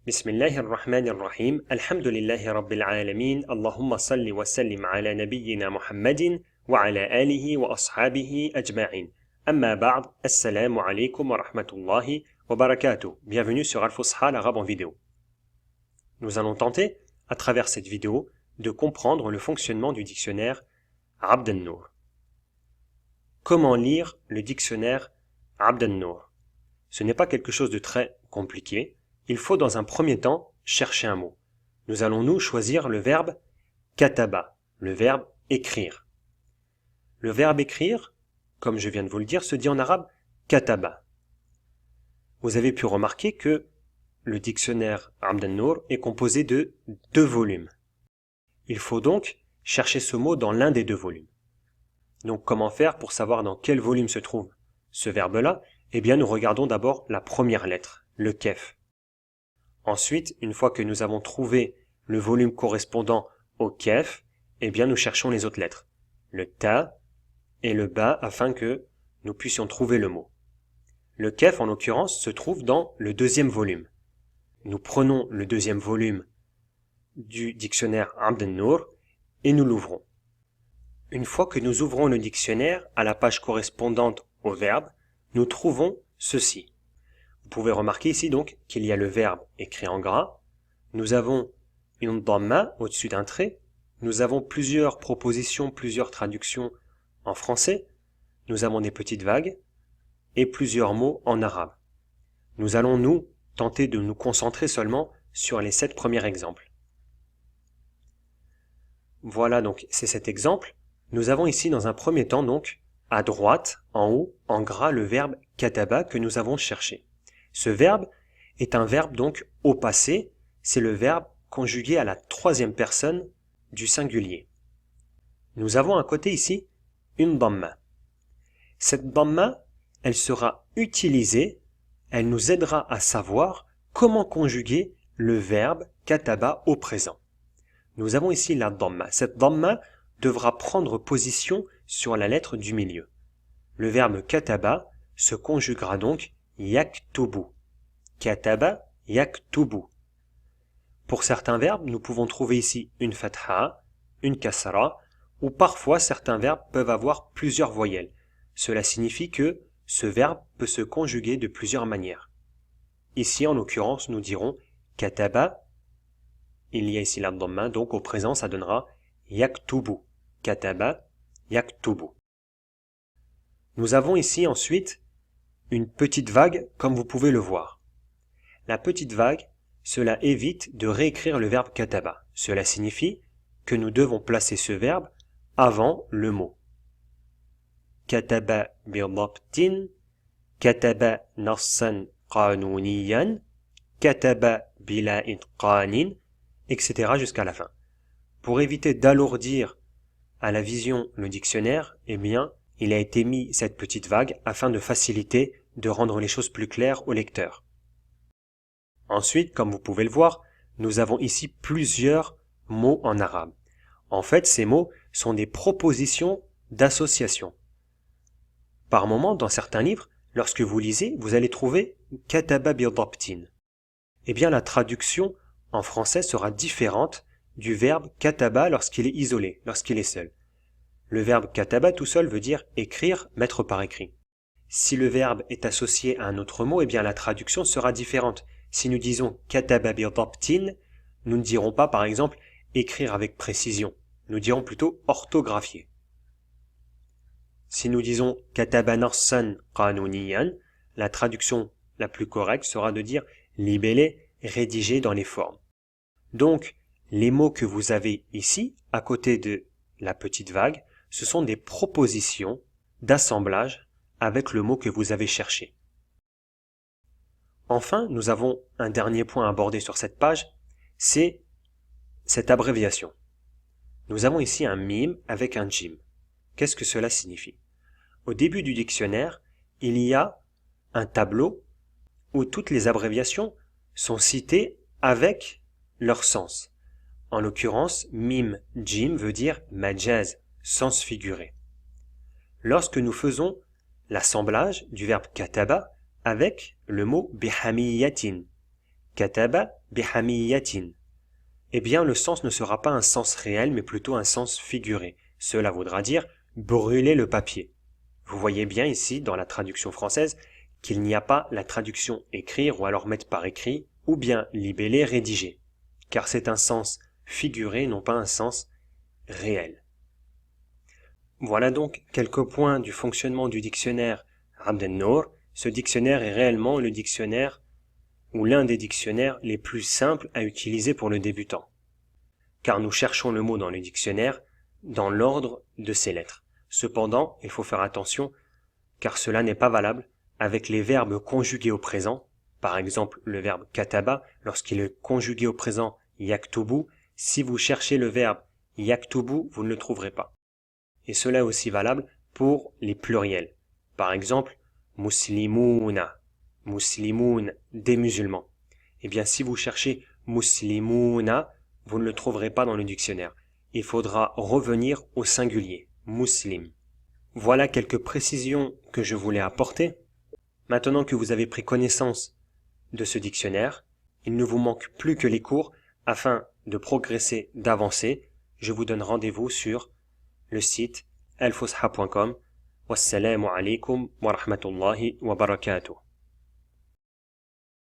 بسم الله الرحمن الرحيم الحمد لله رب العالمين اللهم صل وسلم على نبينا محمد وعلى آله وأصحابه أجمعين أما بعد السلام عليكم ورحمة الله وبركاته. Bienvenue sur Al-Fusha, l'arabe en vidéo. Nous allons tenter, à travers cette vidéo, de comprendre le fonctionnement du dictionnaire Abd an-Nour. Comment lire le dictionnaire Abd an-Nour? Ce n'est pas quelque chose de très compliqué. Il faut dans un premier temps chercher un mot. Nous allons nous choisir le verbe kataba, le verbe écrire. Le verbe écrire, comme je viens de vous le dire, se dit en arabe kataba. Vous avez pu remarquer que le dictionnaire Abd an-Nour est composé de 2 volumes. Il faut donc chercher ce mot dans l'un des 2 volumes. Donc comment faire pour savoir dans quel volume se trouve ce verbe-là? Eh bien nous regardons d'abord la première lettre, le kef. Ensuite, une fois que nous avons trouvé le volume correspondant au kef, eh bien nous cherchons les autres lettres, le ta et le ba, afin que nous puissions trouver le mot. Le kef, en l'occurrence, se trouve dans le 2e volume. Nous prenons le 2e volume du dictionnaire Abd an-Nour et nous l'ouvrons. Une fois que nous ouvrons le dictionnaire, à la page correspondante au verbe, nous trouvons ceci. Vous pouvez remarquer ici donc qu'il y a le verbe écrit en gras, nous avons une dhamma au-dessus d'un trait, nous avons plusieurs propositions, plusieurs traductions en français, nous avons des petites vagues et plusieurs mots en arabe. Nous allons nous tenter de nous concentrer seulement sur les 7 premiers exemples. Voilà donc, c'est cet exemple. Nous avons ici dans un premier temps donc, à droite, en haut, en gras, le verbe kataba que nous avons cherché. Ce verbe est un verbe donc au passé, c'est le verbe conjugué à la 3e personne du singulier. Nous avons à côté ici une dhamma. Cette dhamma, elle sera utilisée, elle nous aidera à savoir comment conjuguer le verbe kataba au présent. Nous avons ici la dhamma. Cette dhamma devra prendre position sur la lettre du milieu. Le verbe kataba se conjuguera donc yaktubu. Kataba, yaktubu. Pour certains verbes, nous pouvons trouver ici une fatha, une kasra, ou parfois certains verbes peuvent avoir plusieurs voyelles. Cela signifie que ce verbe peut se conjuguer de plusieurs manières. Ici, en l'occurrence, nous dirons kataba. Il y a ici la dhamma, donc au présent, ça donnera yaktubu. Kataba, yaktubu. Nous avons ici ensuite une petite vague, comme vous pouvez le voir. La petite vague, cela évite de réécrire le verbe kataba. Cela signifie que nous devons placer ce verbe avant le mot. Kataba bi-dhabtin, kataba nassan qanouniyan, kataba bila itqanin, etc. jusqu'à la fin. Pour éviter d'alourdir à la vision le dictionnaire, eh bien, il a été mis cette petite vague afin de faciliter, de rendre les choses plus claires au lecteur. Ensuite, comme vous pouvez le voir, nous avons ici plusieurs mots en arabe. En fait, ces mots sont des propositions d'association. Par moment, dans certains livres, lorsque vous lisez, vous allez trouver kataba bi-dhabtin. Eh bien, la traduction en français sera différente du verbe kataba lorsqu'il est isolé, lorsqu'il est seul. Le verbe kataba tout seul veut dire écrire, mettre par écrit. Si le verbe est associé à un autre mot, eh bien la traduction sera différente. Si nous disons kataba bi-dhabtin, nous ne dirons pas par exemple écrire avec précision. Nous dirons plutôt orthographier. Si nous disons kataba nassan qanouniyan, la traduction la plus correcte sera de dire libeller, rédiger dans les formes. Donc, les mots que vous avez ici, à côté de la petite vague, ce sont des propositions d'assemblage avec le mot que vous avez cherché. Enfin, nous avons un dernier point à aborder sur cette page, c'est cette abréviation. Nous avons ici un mime avec un jim. Qu'est-ce que cela signifie? Au début du dictionnaire, il y a un tableau où toutes les abréviations sont citées avec leur sens. En l'occurrence, mime, jim veut dire majaz, sens figuré. Lorsque nous faisons l'assemblage du verbe kataba avec le mot bihamiyatin, kataba bihamiyatin. Eh bien, le sens ne sera pas un sens réel, mais plutôt un sens figuré. Cela voudra dire brûler le papier. Vous voyez bien ici, dans la traduction française, qu'il n'y a pas la traduction écrire ou alors mettre par écrit, ou bien libeller, rédiger. Car c'est un sens figuré, non pas un sens réel. Voilà donc quelques points du fonctionnement du dictionnaire Abd an-Nour. Ce dictionnaire est réellement le dictionnaire ou l'un des dictionnaires les plus simples à utiliser pour le débutant. Car nous cherchons le mot dans le dictionnaire dans l'ordre de ses lettres. Cependant, il faut faire attention car cela n'est pas valable avec les verbes conjugués au présent. Par exemple, le verbe kataba, lorsqu'il est conjugué au présent yaktubu, si vous cherchez le verbe yaktubu, vous ne le trouverez pas. Et cela est aussi valable pour les pluriels. Par exemple, muslimuna, muslimoun, des musulmans. Eh bien, si vous cherchez muslimuna, vous ne le trouverez pas dans le dictionnaire. Il faudra revenir au singulier, muslim. Voilà quelques précisions que je voulais apporter. Maintenant que vous avez pris connaissance de ce dictionnaire, il ne vous manque plus que les cours afin de progresser, d'avancer. Je vous donne rendez-vous sur le site elfusha.com. Wassalamu alaikum wa rahmatullahi wa barakatuh.